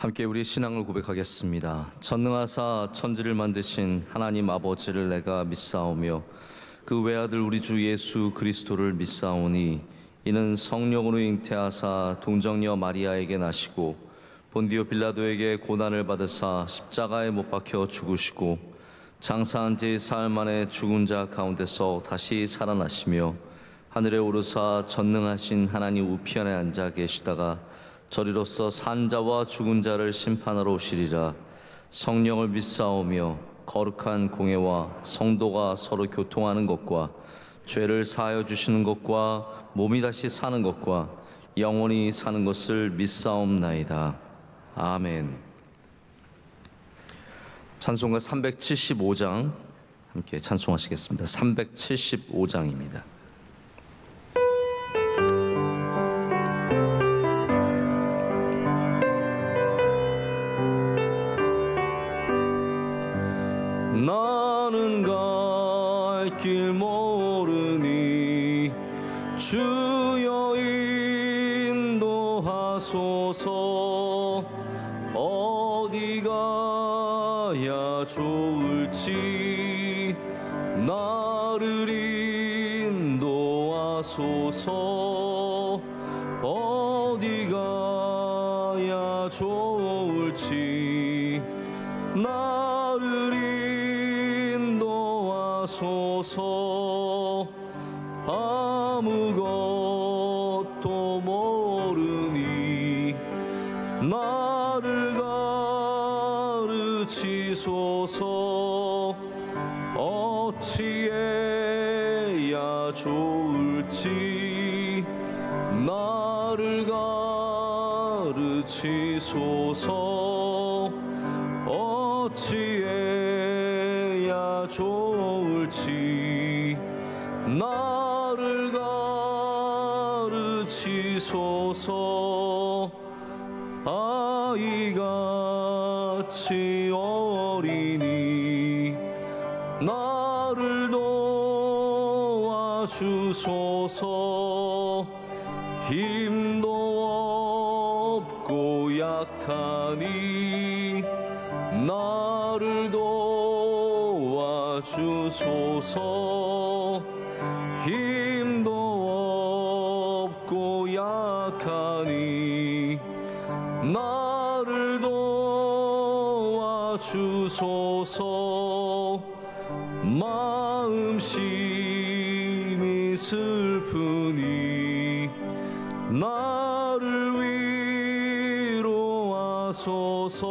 함께 우리 신앙을 고백하겠습니다. 전능하사 천지를 만드신 하나님 아버지를 내가 믿사오며 그 외아들 우리 주 예수 그리스도를 믿사오니 이는 성령으로 잉태하사 동정녀 마리아에게 나시고 본디오 빌라도에게 고난을 받으사 십자가에 못 박혀 죽으시고 장사한 지 사흘 만에 죽은 자 가운데서 다시 살아나시며 하늘에 오르사 전능하신 하나님 우편에 앉아 계시다가 저리로서 산 자와 죽은 자를 심판하러 오시리라. 성령을 믿사오며 거룩한 공예와 성도가 서로 교통하는 것과 죄를 사하여 주시는 것과 몸이 다시 사는 것과 영원히 사는 것을 믿사옵나이다. 아멘. 찬송가 375장 함께 찬송하시겠습니다. 375장입니다. 나는 갈 길 모르니 주여 인도하소서. 어디 가야 좋을지 나를 인도하소서. 어디 가야 좋을지 나를 인도하소서. 아무것도 모르니 나를 가르치소서. 어찌해야 좋을지 나를 가르치소서. 어찌해야 좋을지 나를 가르치소서. 아이같이 어리니 나를 도와주소서. 힘도 없고 약하니 나를 도와주소서. 힘도 없고 약하니 나를 도와주소서. 마음심이 슬프니 나를 위로하소서.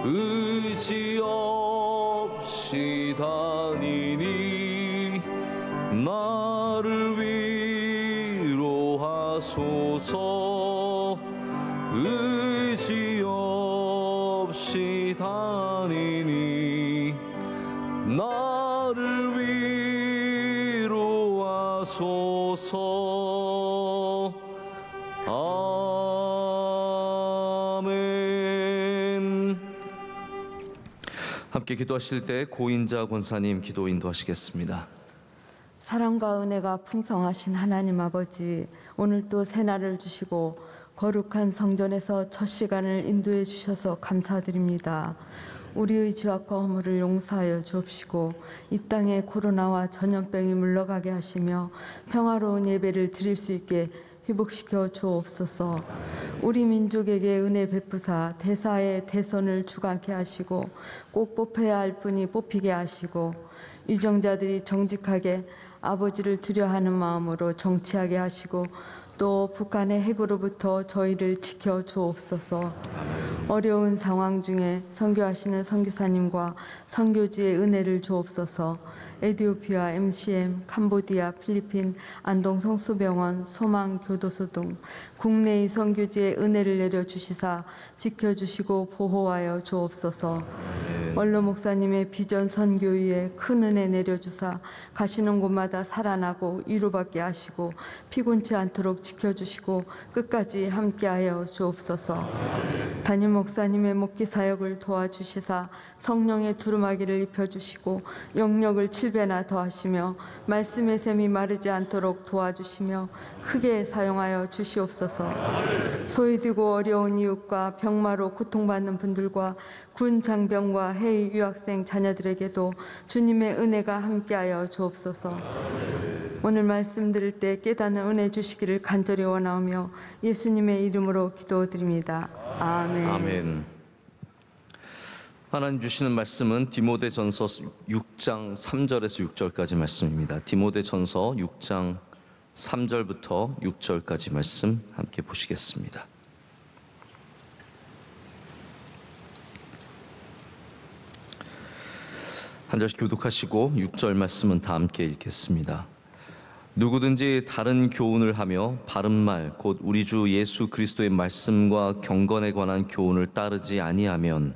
의지 없이 다니니 나를 위로하소서. 의지 없이 다니니 나를 위로하소서. 아멘. 함께 기도하실 때 고인자 권사님 기도 인도하시겠습니다. 사랑과 은혜가 풍성하신 하나님 아버지, 오늘 또 새날을 주시고 거룩한 성전에서 첫 시간을 인도해 주셔서 감사드립니다. 우리의 죄악과 허물을 용서하여 주옵시고 이 땅에 코로나와 전염병이 물러가게 하시며 평화로운 예배를 드릴 수 있게 회복시켜 주옵소서. 우리 민족에게 은혜 베푸사 대사의 대선을 주관케 하시고 꼭 뽑혀야 할 분이 뽑히게 하시고 유정자들이 정직하게 아버지를 두려워하는 마음으로 정치하게 하시고 또 북한의 핵으로부터 저희를 지켜 주옵소서. 어려운 상황 중에 선교하시는 선교사님과 선교지의 은혜를 주옵소서. 에티오피아, MCM, 캄보디아, 필리핀, 안동 성수병원, 소망 교도소 등 국내의 선교지의 은혜를 내려주시사 지켜주시고 보호하여 주옵소서. 원로 목사님의 비전 선교 위에 큰 은혜 내려주사 가시는 곳마다 살아나고 위로받게 하시고 피곤치 않도록 지켜주시고 끝까지 함께하여 주옵소서. 담임 목사님의 목기 사역을 도와주시사 성령의 두루마기를 입혀주시고 영역을 7 7배나 더하시며 말씀의 샘이 마르지 않도록 도와주시며 크게 사용하여 주시옵소서. 소외되고 어려운 이웃과 병마로 고통받는 분들과 군 장병과 해외 유학생 자녀들에게도 주님의 은혜가 함께하여 주옵소서. 오늘 말씀 들을 때 깨닫는 은혜 주시기를 간절히 원하오며 예수님의 이름으로 기도드립니다. 아멘. 아멘. 하나님 주시는 말씀은 디모데전서 6장 3절에서 6절까지 말씀입니다. 디모데전서 6장 3절부터 6절까지 말씀 함께 보시겠습니다. 한 절씩 교독하시고 6절 말씀은 다 함께 읽겠습니다. 누구든지 다른 교훈을 하며 바른 말 곧 우리 주 예수 그리스도의 말씀과 경건에 관한 교훈을 따르지 아니하면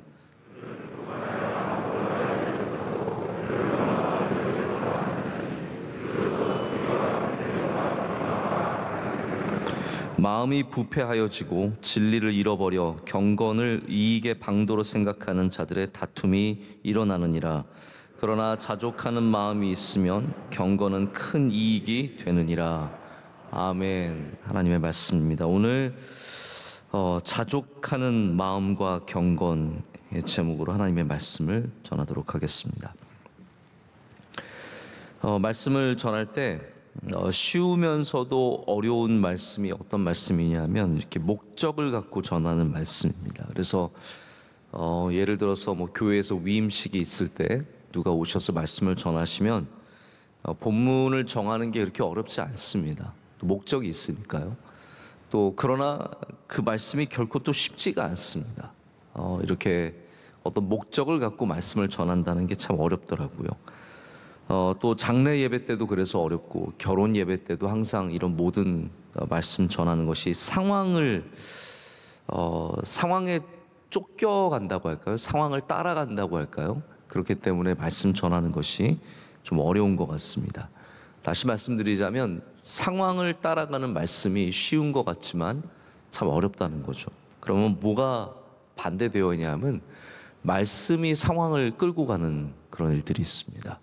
마음이 부패하여지고 진리를 잃어버려 경건을 이익의 방도로 생각하는 자들의 다툼이 일어나느니라. 그러나 자족하는 마음이 있으면 경건은 큰 이익이 되느니라. 아멘. 하나님의 말씀입니다. 오늘 자족하는 마음과 경건의 제목으로 하나님의 말씀을 전하도록 하겠습니다. 말씀을 전할 때 쉬우면서도 어려운 말씀이 어떤 말씀이냐면 이렇게 목적을 갖고 전하는 말씀입니다. 그래서 예를 들어서 교회에서 위임식이 있을 때 누가 오셔서 말씀을 전하시면 본문을 정하는 게 그렇게 어렵지 않습니다. 또 목적이 있으니까요. 또 그러나 그 말씀이 결코 또 쉽지가 않습니다. 이렇게 어떤 목적을 갖고 말씀을 전한다는 게 참 어렵더라고요. 또 장례 예배 때도 그래서 어렵고 결혼 예배 때도 항상 이런 모든 말씀 전하는 것이 상황에 쫓겨간다고 할까요? 상황을 따라간다고 할까요? 그렇기 때문에 말씀 전하는 것이 좀 어려운 것 같습니다. 다시 말씀드리자면 상황을 따라가는 말씀이 쉬운 것 같지만 참 어렵다는 거죠. 그러면 뭐가 반대되어 있냐면 말씀이 상황을 끌고 가는 그런 일들이 있습니다.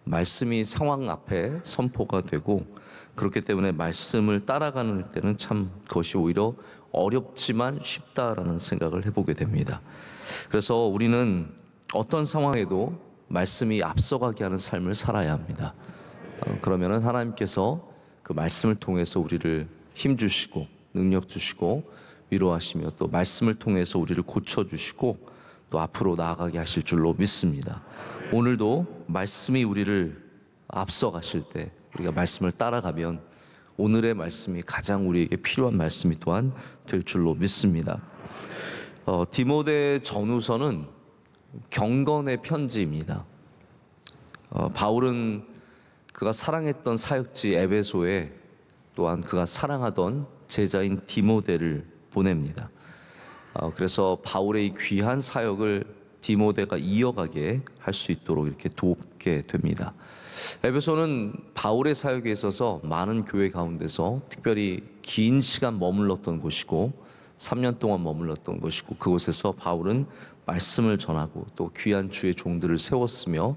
말씀이 상황 앞에 선포가 되고 그렇기 때문에 말씀을 따라가는 때는 참 그것이 오히려 어렵지만 쉽다라는 생각을 해보게 됩니다. 그래서 우리는 어떤 상황에도 말씀이 앞서가게 하는 삶을 살아야 합니다. 그러면은 하나님께서 그 말씀을 통해서 우리를 힘 주시고 능력 주시고 위로하시며 또 말씀을 통해서 우리를 고쳐주시고 또 앞으로 나아가게 하실 줄로 믿습니다. 오늘도 말씀이 우리를 앞서가실 때 우리가 말씀을 따라가면 오늘의 말씀이 가장 우리에게 필요한 말씀이 또한 될 줄로 믿습니다. 디모데 전후서는 경건의 편지입니다. 바울은 그가 사랑했던 사역지 에베소에 또한 그가 사랑하던 제자인 디모데를 보냅니다. 그래서 바울의 이 귀한 사역을 디모데가 이어가게 할 수 있도록 이렇게 돕게 됩니다. 에베소는 바울의 사역에 있어서 많은 교회 가운데서 특별히 긴 시간 머물렀던 곳이고 3년 동안 머물렀던 곳이고 그곳에서 바울은 말씀을 전하고 또 귀한 주의 종들을 세웠으며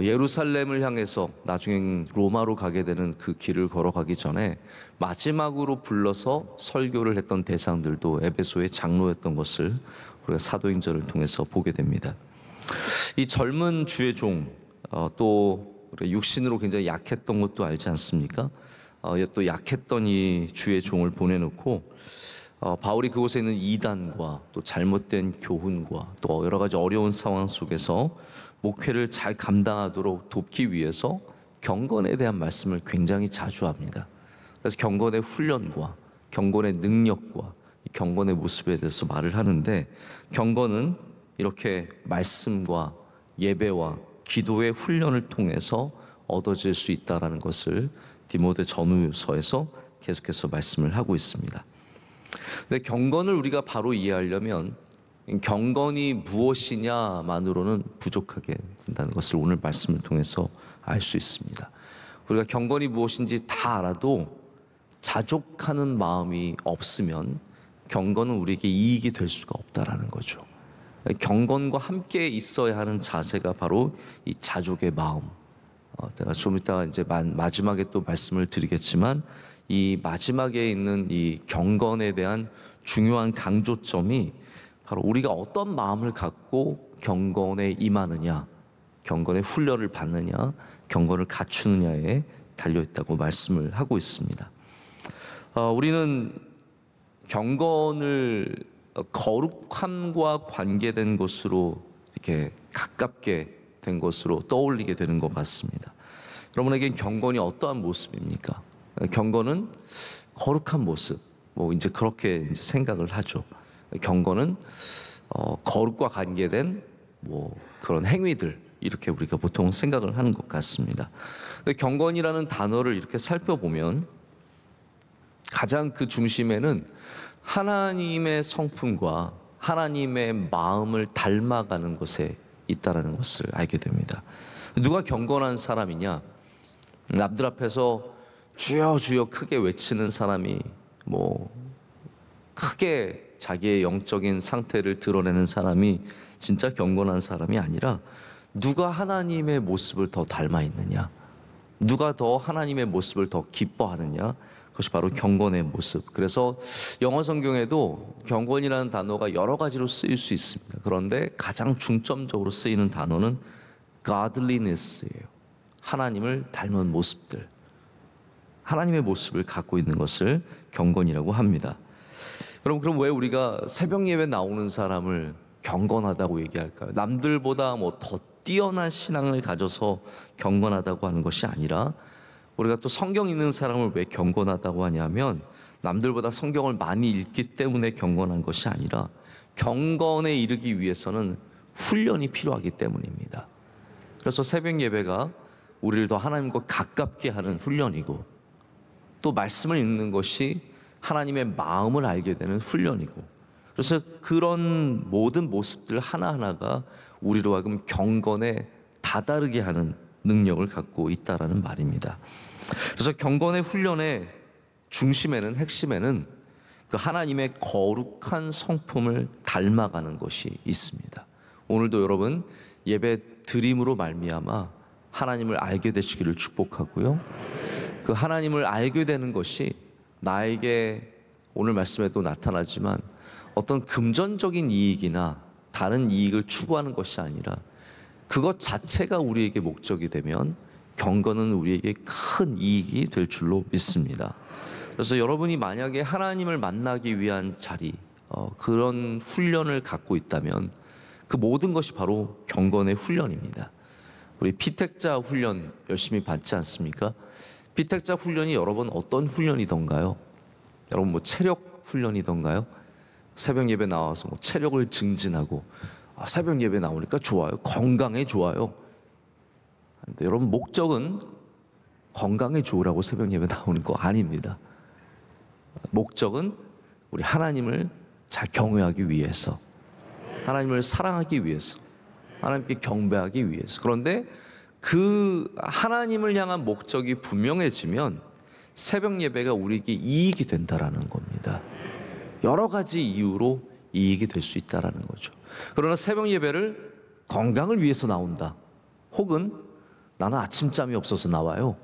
예루살렘을 향해서 나중엔 로마로 가게 되는 그 길을 걸어가기 전에 마지막으로 불러서 설교를 했던 대상들도 에베소의 장로였던 것을 우리가 사도행전을 통해서 보게 됩니다. 이 젊은 주의 종, 또 육신으로 굉장히 약했던 것도 알지 않습니까? 또 약했던 이 주의 종을 보내놓고 바울이 그곳에 있는 이단과 또 잘못된 교훈과 또 여러 가지 어려운 상황 속에서 목회를 잘 감당하도록 돕기 위해서 경건에 대한 말씀을 굉장히 자주 합니다. 그래서 경건의 훈련과 경건의 능력과 경건의 모습에 대해서 말을 하는데 경건은 이렇게 말씀과 예배와 기도의 훈련을 통해서 얻어질 수 있다는 것을 디모데 전후서에서 계속해서 말씀을 하고 있습니다. 근데 경건을 우리가 바로 이해하려면 경건이 무엇이냐만으로는 부족하게 된다는 것을 오늘 말씀을 통해서 알 수 있습니다. 우리가 경건이 무엇인지 다 알아도 자족하는 마음이 없으면 경건은 우리에게 이익이 될 수가 없다라는 거죠. 경건과 함께 있어야 하는 자세가 바로 이 자족의 마음, 내가 좀 이따가 이제 마지막에 또 말씀을 드리겠지만 이 마지막에 있는 이 경건에 대한 중요한 강조점이 바로 우리가 어떤 마음을 갖고 경건에 임하느냐, 경건의 훈련을 받느냐, 경건을 갖추느냐에 달려있다고 말씀을 하고 있습니다. 우리는 경건을 거룩함과 관계된 것으로 이렇게 가깝게 된 것으로 떠올리게 되는 것 같습니다. 여러분에겐 경건이 어떠한 모습입니까? 경건은 거룩한 모습, 이제 그렇게 이제 생각을 하죠. 경건은 거룩과 관계된 그런 행위들, 이렇게 우리가 보통 생각을 하는 것 같습니다. 근데 경건이라는 단어를 이렇게 살펴보면 가장 그 중심에는 하나님의 성품과 하나님의 마음을 닮아가는 것에 있다라는 것을 알게 됩니다. 누가 경건한 사람이냐? 남들 앞에서 주여 주여 크게 외치는 사람이 크게 자기의 영적인 상태를 드러내는 사람이 진짜 경건한 사람이 아니라 누가 하나님의 모습을 더 닮아 있느냐, 누가 더 하나님의 모습을 더 기뻐하느냐, 그것이 바로 경건의 모습. 그래서 영어 성경에도 경건이라는 단어가 여러 가지로 쓰일 수 있습니다. 그런데 가장 중점적으로 쓰이는 단어는 godliness예요. 하나님을 닮은 모습들, 하나님의 모습을 갖고 있는 것을 경건이라고 합니다. 여러분, 그럼 왜 우리가 새벽 예배 나오는 사람을 경건하다고 얘기할까요? 남들보다 더 뛰어난 신앙을 가져서 경건하다고 하는 것이 아니라, 우리가 또 성경 읽는 사람을 왜 경건하다고 하냐면 남들보다 성경을 많이 읽기 때문에 경건한 것이 아니라 경건에 이르기 위해서는 훈련이 필요하기 때문입니다. 그래서 새벽 예배가 우리를 더 하나님과 가깝게 하는 훈련이고, 또 말씀을 읽는 것이 하나님의 마음을 알게 되는 훈련이고, 그래서 그런 모든 모습들 하나하나가 우리로 하여금 경건에 다다르게 하는 능력을 갖고 있다라는 말입니다. 그래서 경건의 훈련의 중심에는, 핵심에는 그 하나님의 거룩한 성품을 닮아가는 것이 있습니다. 오늘도 여러분 예배 드림으로 말미암아 하나님을 알게 되시기를 축복하고요, 그 하나님을 알게 되는 것이 나에게 오늘 말씀에도 나타나지만 어떤 금전적인 이익이나 다른 이익을 추구하는 것이 아니라 그것 자체가 우리에게 목적이 되면 경건은 우리에게 큰 이익이 될 줄로 믿습니다. 그래서 여러분이 만약에 하나님을 만나기 위한 자리, 그런 훈련을 갖고 있다면 그 모든 것이 바로 경건의 훈련입니다. 우리 피택자 훈련 열심히 받지 않습니까? 피택자 훈련이 여러분 어떤 훈련이던가요? 여러분 체력 훈련이던가요? 새벽 예배 나와서 체력을 증진하고 새벽 예배 나오니까 좋아요, 건강에 좋아요. 근데 여러분 목적은 건강에 좋으라고 새벽 예배 나오는 거 아닙니다. 목적은 우리 하나님을 잘 경외하기 위해서, 하나님을 사랑하기 위해서, 하나님께 경배하기 위해서. 그런데 그 하나님을 향한 목적이 분명해지면 새벽 예배가 우리에게 이익이 된다라는 겁니다. 여러 가지 이유로 이익이 될 수 있다라는 거죠. 그러나 새벽 예배를 건강을 위해서 나온다, 혹은 나는 아침잠이 없어서 나와요,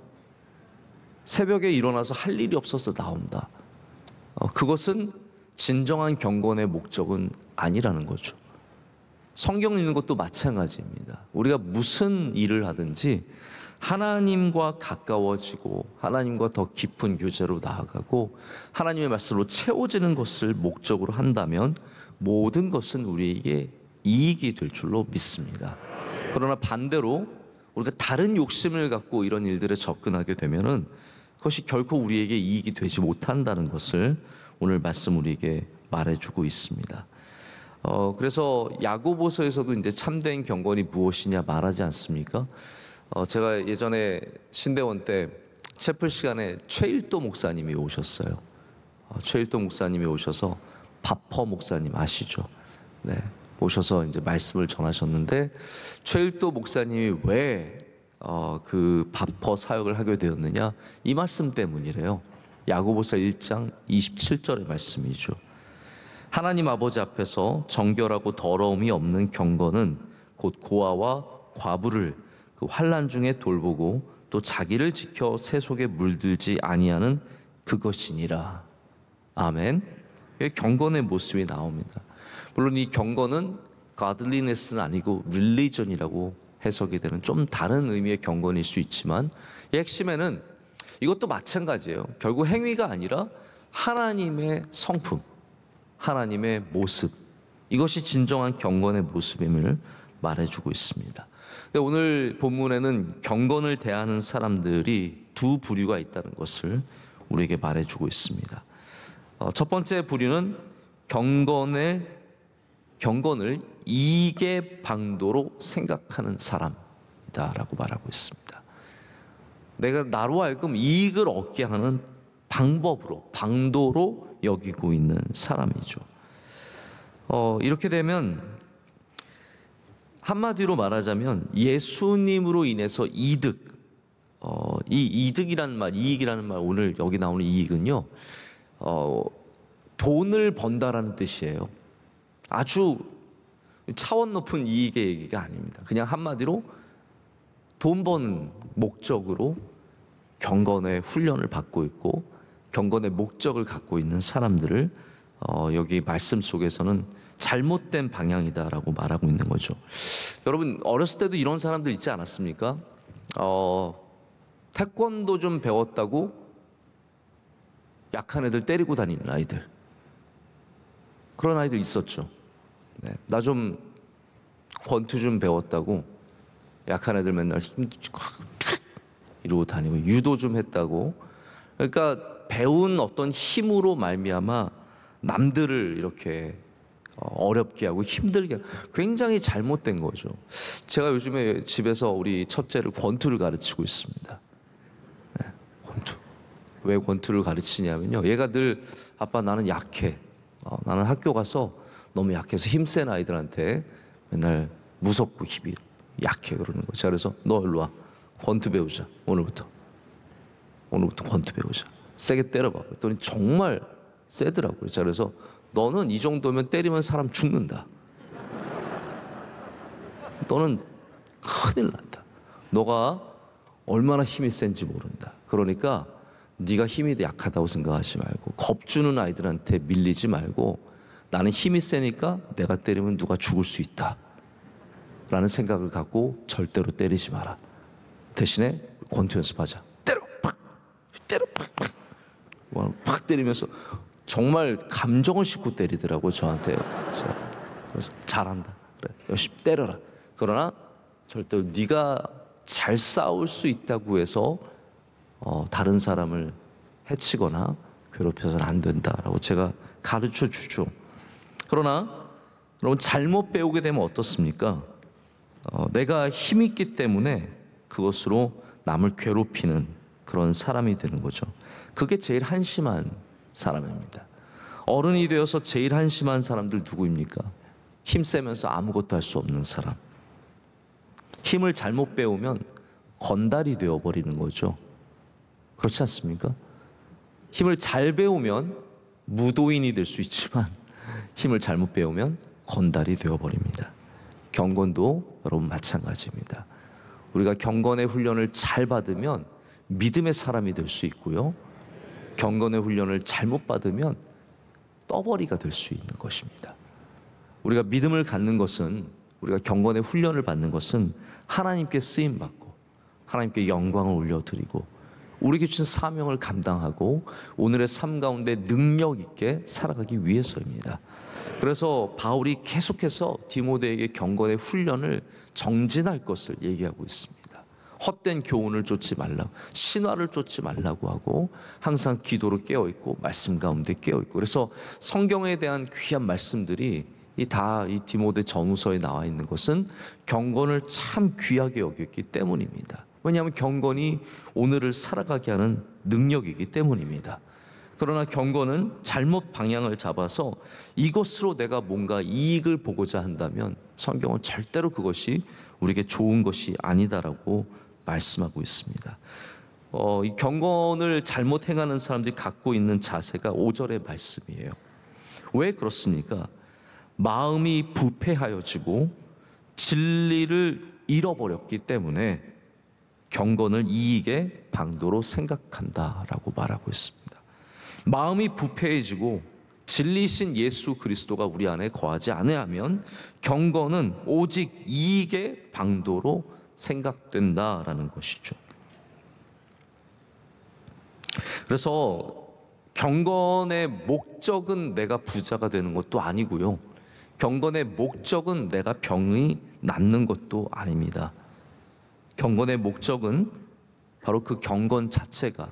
새벽에 일어나서 할 일이 없어서 나온다, 그것은 진정한 경건의 목적은 아니라는 거죠. 성경 읽는 것도 마찬가지입니다. 우리가 무슨 일을 하든지 하나님과 가까워지고 하나님과 더 깊은 교제로 나아가고 하나님의 말씀으로 채워지는 것을 목적으로 한다면 모든 것은 우리에게 이익이 될 줄로 믿습니다. 그러나 반대로 우리가 다른 욕심을 갖고 이런 일들에 접근하게 되면은 그것이 결코 우리에게 이익이 되지 못한다는 것을 오늘 말씀 우리에게 말해주고 있습니다. 그래서 야고보서에서도 이제 참된 경건이 무엇이냐 말하지 않습니까? 제가 예전에 신대원 때 채플 시간에 최일도 목사님이 오셨어요. 최일도 목사님이 오셔서 바퍼 목사님 아시죠? 네, 오셔서 이제 말씀을 전하셨는데 최일도 목사님이 왜 그 바퍼 사역을 하게 되었느냐, 이 말씀 때문이래요. 야고보서 1장 27절의 말씀이죠. 하나님 아버지 앞에서 정결하고 더러움이 없는 경건은 곧 고아와 과부를 그 환난 중에 돌보고 또 자기를 지켜 세속에 물들지 아니하는 그것이니라. 아멘. 여기 경건의 모습이 나옵니다. 물론 이 경건은 godliness는 아니고 religion이라고 해석이 되는 좀 다른 의미의 경건일 수 있지만, 이 핵심에는 이것도 마찬가지예요. 결국 행위가 아니라 하나님의 성품, 하나님의 모습, 이것이 진정한 경건의 모습임을 말해주고 있습니다. 근데 오늘 본문에는 경건을 대하는 사람들이 두 부류가 있다는 것을 우리에게 말해주고 있습니다. 첫 번째 부류는 경건을 이익의 방도로 생각하는 사람이다라고 말하고 있습니다. 내가 나로 하여금 이익을 얻게 하는 방법으로, 방도로 여기고 있는 사람이죠. 이렇게 되면 한마디로 말하자면 예수님으로 인해서 이득, 이 이득이라는 말, 이익이라는 말, 오늘 여기 나오는 이익은요, 돈을 번다라는 뜻이에요. 아주 차원 높은 이익의 얘기가 아닙니다. 그냥 한마디로 돈 버는 목적으로 경건의 훈련을 받고 있고 경건의 목적을 갖고 있는 사람들을 여기 말씀 속에서는 잘못된 방향이다라고 말하고 있는 거죠. 여러분 어렸을 때도 이런 사람들 있지 않았습니까? 태권도 좀 배웠다고 약한 애들 때리고 다니는 아이들, 그런 아이들 있었죠. 네, 나 좀 권투 좀 배웠다고 약한 애들 맨날 힘 이러고 다니고, 유도 좀 했다고, 그러니까 배운 어떤 힘으로 말미암아 남들을 이렇게 어렵게 하고 힘들게 하고, 굉장히 잘못된 거죠. 제가 요즘에 집에서 우리 첫째를 권투를 가르치고 있습니다. 네, 권투. 왜 권투를 가르치냐면요, 얘가 늘 아빠 나는 약해, 나는 학교 가서 너무 약해서 힘센 아이들한테 맨날 무섭고 힘이 약해 그러는 거죠. 그래서 너 일로 와, 권투 배우자. 오늘부터 권투 배우자. 세게 때려봐. 그랬더니 정말 세더라고요. 그래서 너는 이 정도면 때리면 사람 죽는다. 너는 큰일 난다. 너가 얼마나 힘이 센지 모른다. 그러니까 네가 힘이 약하다고 생각하지 말고, 겁주는 아이들한테 밀리지 말고, 나는 힘이 세니까 내가 때리면 누가 죽을 수 있다 라는 생각을 갖고 절대로 때리지 마라. 대신에 권투 연습하자. 때려 팍, 때려 팍, 팍 때리면서 정말 감정을 싣고 때리더라고요, 저한테요. 그래서 잘한다, 그래, 열심히 때려라. 그러나 절대로 네가 잘 싸울 수 있다고 해서 다른 사람을 해치거나 괴롭혀서는 안 된다라고 제가 가르쳐 주죠. 그러나 여러분 잘못 배우게 되면 어떻습니까? 내가 힘있기 때문에 그것으로 남을 괴롭히는 그런 사람이 되는 거죠. 그게 제일 한심한 사람입니다. 어른이 되어서 제일 한심한 사람들 누구입니까? 힘세면서 아무것도 할 수 없는 사람. 힘을 잘못 배우면 건달이 되어버리는 거죠. 그렇지 않습니까? 힘을 잘 배우면 무도인이 될 수 있지만 힘을 잘못 배우면 건달이 되어버립니다. 경건도 여러분 마찬가지입니다. 우리가 경건의 훈련을 잘 받으면 믿음의 사람이 될 수 있고요, 경건의 훈련을 잘못 받으면 떠벌이가 될 수 있는 것입니다. 우리가 믿음을 갖는 것은, 우리가 경건의 훈련을 받는 것은 하나님께 쓰임받고 하나님께 영광을 올려드리고 우리에게 주신 사명을 감당하고 오늘의 삶 가운데 능력 있게 살아가기 위해서입니다. 그래서 바울이 계속해서 디모데에게 경건의 훈련을 정진할 것을 얘기하고 있습니다. 헛된 교훈을 쫓지 말라고, 신화를 쫓지 말라고 하고, 항상 기도로 깨어있고 말씀 가운데 깨어있고. 그래서 성경에 대한 귀한 말씀들이 다 이 디모데 전후서에 나와 있는 것은 경건을 참 귀하게 여겼기 때문입니다. 왜냐하면 경건이 오늘을 살아가게 하는 능력이기 때문입니다. 그러나 경건은 잘못 방향을 잡아서 이것으로 내가 뭔가 이익을 보고자 한다면 성경은 절대로 그것이 우리에게 좋은 것이 아니다라고 말씀하고 있습니다. 이 경건을 잘못 행하는 사람들이 갖고 있는 자세가 5절의 말씀이에요. 왜 그렇습니까? 마음이 부패하여지고 진리를 잃어버렸기 때문에 경건을 이익의 방도로 생각한다라고 말하고 있습니다. 마음이 부패해지고 진리신 예수 그리스도가 우리 안에 거하지 않으면 경건은 오직 이익의 방도로 생각된다라는 것이죠. 그래서 경건의 목적은 내가 부자가 되는 것도 아니고요. 경건의 목적은 내가 병이 낫는 것도 아닙니다. 경건의 목적은 바로 그 경건 자체가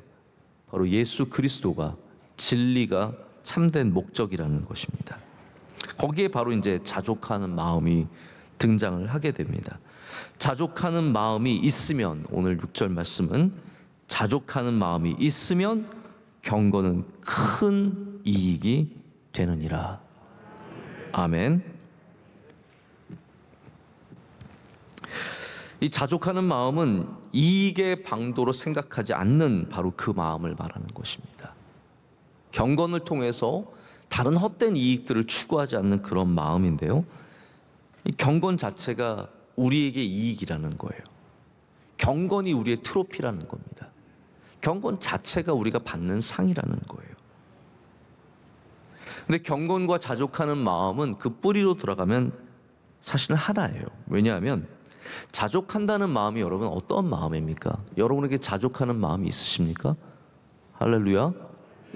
바로 예수 그리스도가 진리가 참된 목적이라는 것입니다. 거기에 바로 이제 자족하는 마음이 등장을 하게 됩니다. 자족하는 마음이 있으면, 오늘 6절 말씀은 자족하는 마음이 있으면 경건은 큰 이익이 되느니라. 아멘. 이 자족하는 마음은 이익의 방도로 생각하지 않는 바로 그 마음을 말하는 것입니다. 경건을 통해서 다른 헛된 이익들을 추구하지 않는 그런 마음인데요. 이 경건 자체가 우리에게 이익이라는 거예요. 경건이 우리의 트로피라는 겁니다. 경건 자체가 우리가 받는 상이라는 거예요. 근데 경건과 자족하는 마음은 그 뿌리로 돌아가면 사실은 하나예요. 왜냐하면 자족한다는 마음이 여러분 어떤 마음입니까? 여러분에게 자족하는 마음이 있으십니까? 할렐루야.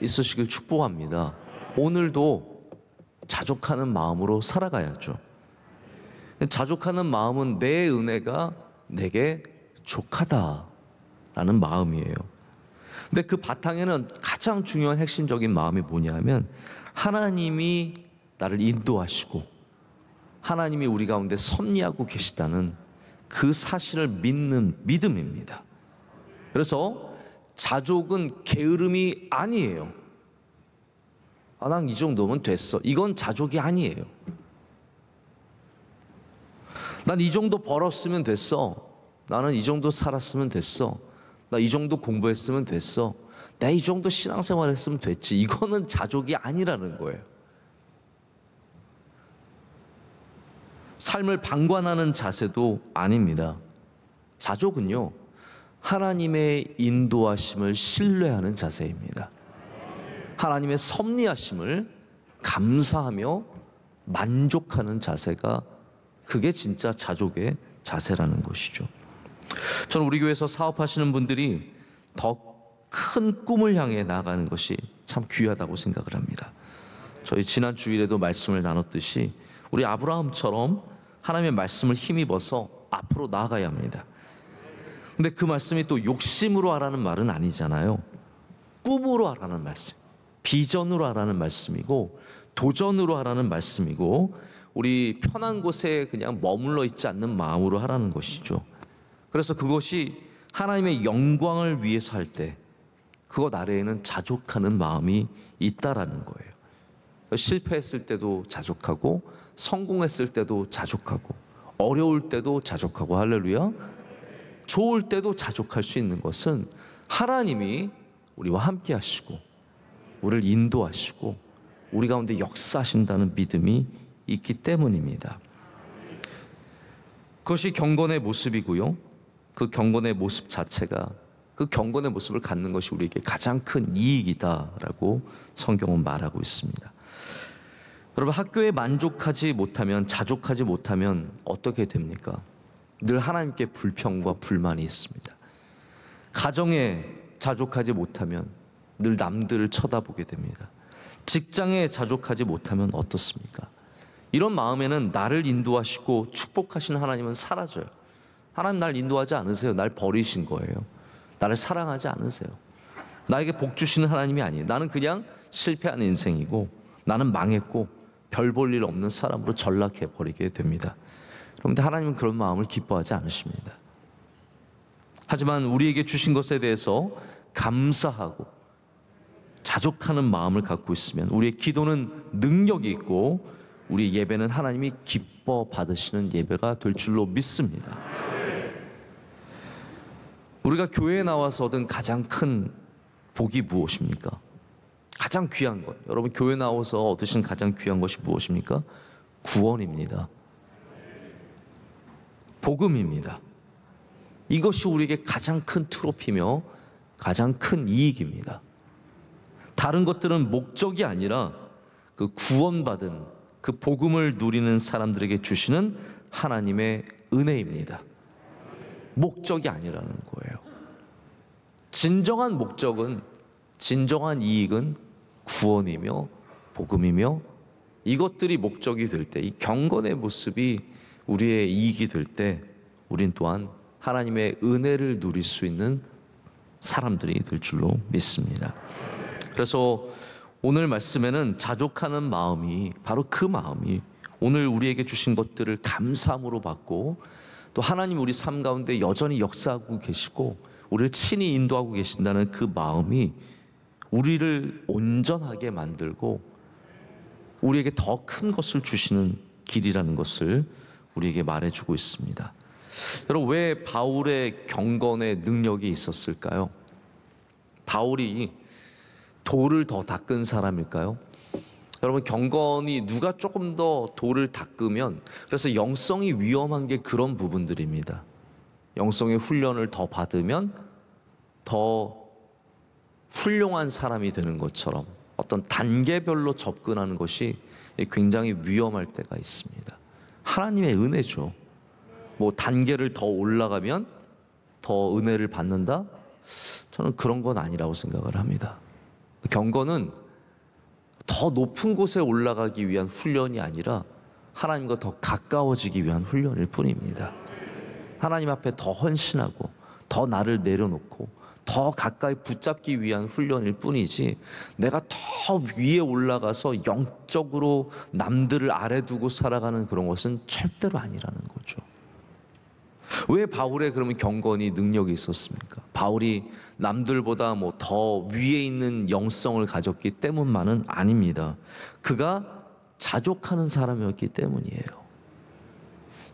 있으시길 축복합니다. 오늘도 자족하는 마음으로 살아가야죠. 자족하는 마음은 내 은혜가 내게 족하다라는 마음이에요. 근데 그 바탕에는 가장 중요한 핵심적인 마음이 뭐냐면 하나님이 나를 인도하시고 하나님이 우리 가운데 섭리하고 계시다는 그 사실을 믿는 믿음입니다. 그래서 자족은 게으름이 아니에요. 난 이 정도면 됐어. 이건 자족이 아니에요. 난 이 정도 벌었으면 됐어. 나는 이 정도 살았으면 됐어. 나 이 정도 공부했으면 됐어. 나 이 정도 신앙생활 했으면 됐지. 이거는 자족이 아니라는 거예요. 삶을 방관하는 자세도 아닙니다. 자족은요, 하나님의 인도하심을 신뢰하는 자세입니다. 하나님의 섭리하심을 감사하며 만족하는 자세가 그게 진짜 자족의 자세라는 것이죠. 저는 우리 교회에서 사업하시는 분들이 더 큰 꿈을 향해 나아가는 것이 참 귀하다고 생각을 합니다. 저희 지난 주일에도 말씀을 나눴듯이 우리 아브라함처럼 하나님의 말씀을 힘입어서 앞으로 나아가야 합니다. 근데 그 말씀이 또 욕심으로 하라는 말은 아니잖아요. 꿈으로 하라는 말씀, 비전으로 하라는 말씀이고 도전으로 하라는 말씀이고 우리 편한 곳에 그냥 머물러 있지 않는 마음으로 하라는 것이죠. 그래서 그것이 하나님의 영광을 위해서 할 때 그것 아래에는 자족하는 마음이 있다라는 거예요. 실패했을 때도 자족하고 성공했을 때도 자족하고 어려울 때도 자족하고 할렐루야. 좋을 때도 자족할 수 있는 것은 하나님이 우리와 함께 하시고 우리를 인도하시고 우리 가운데 역사하신다는 믿음이 있기 때문입니다. 그것이 경건의 모습이고요. 그 경건의 모습 자체가 그 경건의 모습을 갖는 것이 우리에게 가장 큰 이익이다라고 성경은 말하고 있습니다. 여러분, 학교에 만족하지 못하면, 자족하지 못하면 어떻게 됩니까? 늘 하나님께 불평과 불만이 있습니다. 가정에 자족하지 못하면 늘 남들을 쳐다보게 됩니다. 직장에 자족하지 못하면 어떻습니까? 이런 마음에는 나를 인도하시고 축복하시는 하나님은 사라져요. 하나님 날 인도하지 않으세요. 날 버리신 거예요. 나를 사랑하지 않으세요. 나에게 복 주시는 하나님이 아니에요. 나는 그냥 실패한 인생이고 나는 망했고 별 볼 일 없는 사람으로 전락해 버리게 됩니다. 그런데 하나님은 그런 마음을 기뻐하지 않으십니다. 하지만 우리에게 주신 것에 대해서 감사하고 자족하는 마음을 갖고 있으면 우리의 기도는 능력이 있고 우리 예배는 하나님이 기뻐 받으시는 예배가 될 줄로 믿습니다. 우리가 교회에 나와서 얻은 가장 큰 복이 무엇입니까? 가장 귀한 것, 여러분 교회 나와서 얻으신 가장 귀한 것이 무엇입니까? 구원입니다. 복음입니다. 이것이 우리에게 가장 큰 트로피며 가장 큰 이익입니다. 다른 것들은 목적이 아니라 그 구원받은 그 복음을 누리는 사람들에게 주시는 하나님의 은혜입니다. 목적이 아니라는 거예요. 진정한 목적은, 진정한 이익은 구원이며 복음이며, 이것들이 목적이 될 때, 이 경건의 모습이 우리의 이익이 될 때 우린 또한 하나님의 은혜를 누릴 수 있는 사람들이 될 줄로 믿습니다. 그래서 오늘 말씀에는 자족하는 마음이, 바로 그 마음이 오늘 우리에게 주신 것들을 감사함으로 받고, 또 하나님 우리 삶 가운데 여전히 역사하고 계시고 우리를 친히 인도하고 계신다는 그 마음이 우리를 온전하게 만들고 우리에게 더 큰 것을 주시는 길이라는 것을 우리에게 말해주고 있습니다. 여러분, 왜 바울의 경건의 능력이 있었을까요? 바울이 돌을 더 닦은 사람일까요? 여러분, 경건이 누가 조금 더 돌을 닦으면, 그래서 영성이 위험한 게 그런 부분들입니다. 영성의 훈련을 더 받으면 더 훌륭한 사람이 되는 것처럼 어떤 단계별로 접근하는 것이 굉장히 위험할 때가 있습니다. 하나님의 은혜죠. 뭐 단계를 더 올라가면 더 은혜를 받는다? 저는 그런 건 아니라고 생각을 합니다. 경건은 더 높은 곳에 올라가기 위한 훈련이 아니라 하나님과 더 가까워지기 위한 훈련일 뿐입니다. 하나님 앞에 더 헌신하고 더 나를 내려놓고 더 가까이 붙잡기 위한 훈련일 뿐이지, 내가 더 위에 올라가서 영적으로 남들을 아래 두고 살아가는 그런 것은 절대로 아니라는 거죠. 왜 바울의 그러면 경건이 능력이 있었습니까? 바울이 남들보다 뭐 더 위에 있는 영성을 가졌기 때문만은 아닙니다. 그가 자족하는 사람이었기 때문이에요.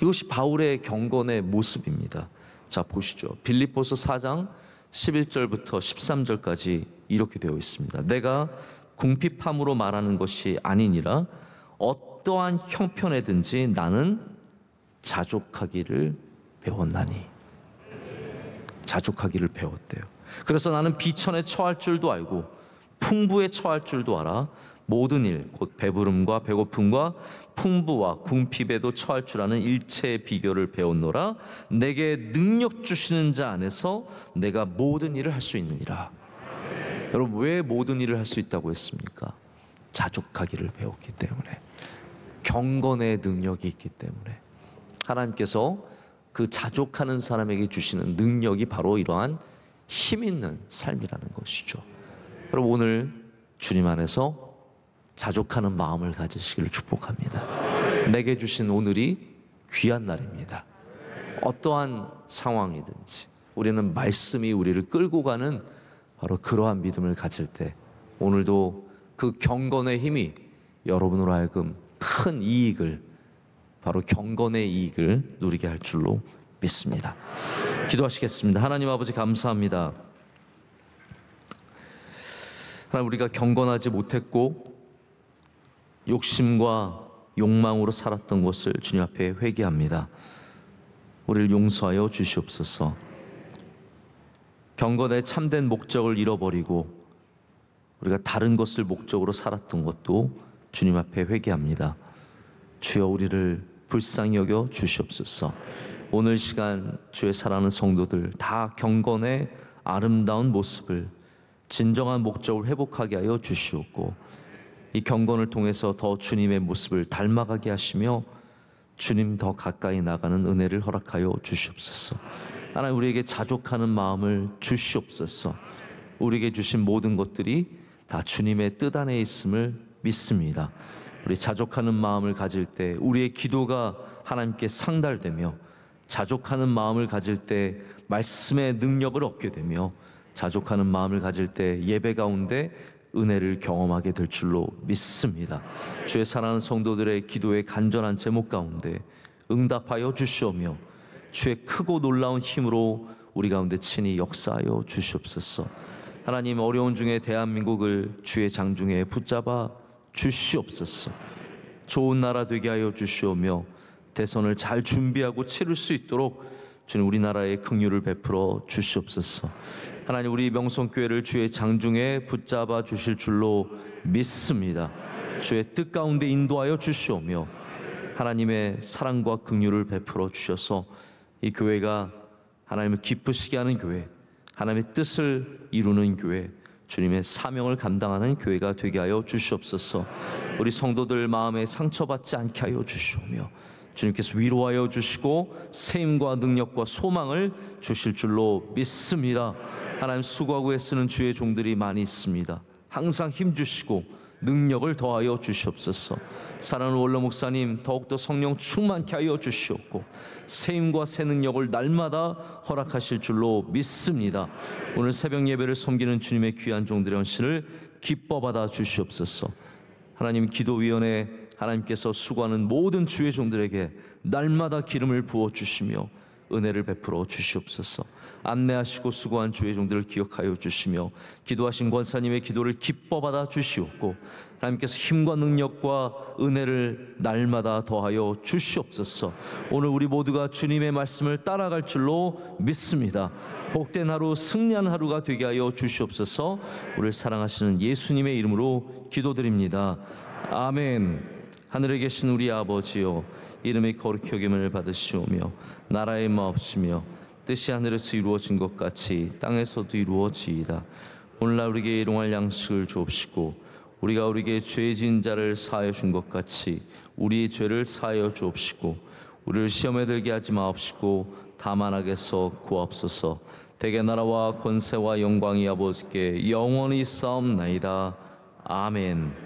이것이 바울의 경건의 모습입니다. 자, 보시죠. 빌립보서 4장 11절부터 13절까지 이렇게 되어 있습니다. 내가 궁핍함으로 말하는 것이 아니니라. 어떠한 형편에든지 나는 자족하기를 배웠나니. 자족하기를 배웠대요. 그래서 나는 비천에 처할 줄도 알고 풍부에 처할 줄도 알아. 모든 일, 곧 배부름과 배고픔과 풍부와 궁핍에도 처할 줄 아는 일체의 비결을 배웠노라. 내게 능력 주시는 자 안에서 내가 모든 일을 할 수 있느니라. 여러분, 왜 모든 일을 할 수 있다고 했습니까? 자족하기를 배웠기 때문에, 경건의 능력이 있기 때문에. 하나님께서 그 자족하는 사람에게 주시는 능력이 바로 이러한 힘 있는 삶이라는 것이죠. 여러분, 오늘 주님 안에서 자족하는 마음을 가지시기를 축복합니다. 내게 주신 오늘이 귀한 날입니다. 어떠한 상황이든지 우리는 말씀이 우리를 끌고 가는 바로 그러한 믿음을 가질 때, 오늘도 그 경건의 힘이 여러분으로 하여금 큰 이익을, 바로 경건의 이익을 누리게 할 줄로 믿습니다. 기도하시겠습니다. 하나님 아버지, 감사합니다. 하나님, 우리가 경건하지 못했고 욕심과 욕망으로 살았던 것을 주님 앞에 회개합니다. 우리를 용서하여 주시옵소서. 경건의 참된 목적을 잃어버리고 우리가 다른 것을 목적으로 살았던 것도 주님 앞에 회개합니다. 주여, 우리를 불쌍히 여겨 주시옵소서. 오늘 시간 주의 사랑하는 성도들 다 경건의 아름다운 모습을, 진정한 목적을 회복하게 하여 주시옵고, 이 경건을 통해서 더 주님의 모습을 닮아가게 하시며 주님 더 가까이 나가는 은혜를 허락하여 주시옵소서. 하나님, 우리에게 자족하는 마음을 주시옵소서. 우리에게 주신 모든 것들이 다 주님의 뜻 안에 있음을 믿습니다. 우리 자족하는 마음을 가질 때 우리의 기도가 하나님께 상달되며, 자족하는 마음을 가질 때 말씀의 능력을 얻게 되며, 자족하는 마음을 가질 때 예배 가운데 은혜를 경험하게 될 줄로 믿습니다. 주의 사랑하는 성도들의 기도의 간절한 제목 가운데 응답하여 주시오며 주의 크고 놀라운 힘으로 우리 가운데 친히 역사하여 주시옵소서. 하나님, 어려운 중에 대한민국을 주의 장중에 붙잡아 주시옵소서. 좋은 나라 되게 하여 주시오며 대선을 잘 준비하고 치를 수 있도록 주님 우리나라에 긍휼을 베풀어 주시옵소서. 하나님 우리 명성교회를 주의 장중에 붙잡아 주실 줄로 믿습니다. 주의 뜻 가운데 인도하여 주시오며 하나님의 사랑과 긍휼을 베풀어 주셔서 이 교회가 하나님을 기쁘시게 하는 교회, 하나님의 뜻을 이루는 교회, 주님의 사명을 감당하는 교회가 되게 하여 주시옵소서. 우리 성도들 마음에 상처받지 않게 하여 주시오며 주님께서 위로하여 주시고 세임과 능력과 소망을 주실 줄로 믿습니다. 하나님 수고하고 애쓰는 주의 종들이 많이 있습니다. 항상 힘주시고 능력을 더하여 주시옵소서. 사랑하는 원로 목사님 더욱더 성령 충만케 하여 주시옵고 세임과 새 능력을 날마다 허락하실 줄로 믿습니다. 오늘 새벽 예배를 섬기는 주님의 귀한 종들의 헌신을 기뻐 받아 주시옵소서. 하나님 기도위원회 하나님께서 수고하는 모든 주의 종들에게 날마다 기름을 부어 주시며 은혜를 베풀어 주시옵소서. 안내하시고 수고한 주의 종들을 기억하여 주시며 기도하신 권사님의 기도를 기뻐 받아 주시옵고 하나님께서 힘과 능력과 은혜를 날마다 더하여 주시옵소서. 오늘 우리 모두가 주님의 말씀을 따라갈 줄로 믿습니다. 복된 하루, 승리한 하루가 되게 하여 주시옵소서. 우리를 사랑하시는 예수님의 이름으로 기도드립니다. 아멘. 하늘에 계신 우리 아버지여, 이름이 거룩히 여김을 받으시오며 나라의 마옵시며 뜻이 하늘에서 이루어진 것 같이 땅에서도 이루어지이다. 오늘날 우리에게 일용할 양식을 주옵시고 우리가 우리에게 죄 지은 자를 사하여 준 것 같이 우리의 죄를 사하여 주옵시고 우리를 시험에 들게 하지 마옵시고 다만 악에서 구하옵소서. 대개 나라와 권세와 영광이 아버지께 영원히 싸움나이다. 아멘.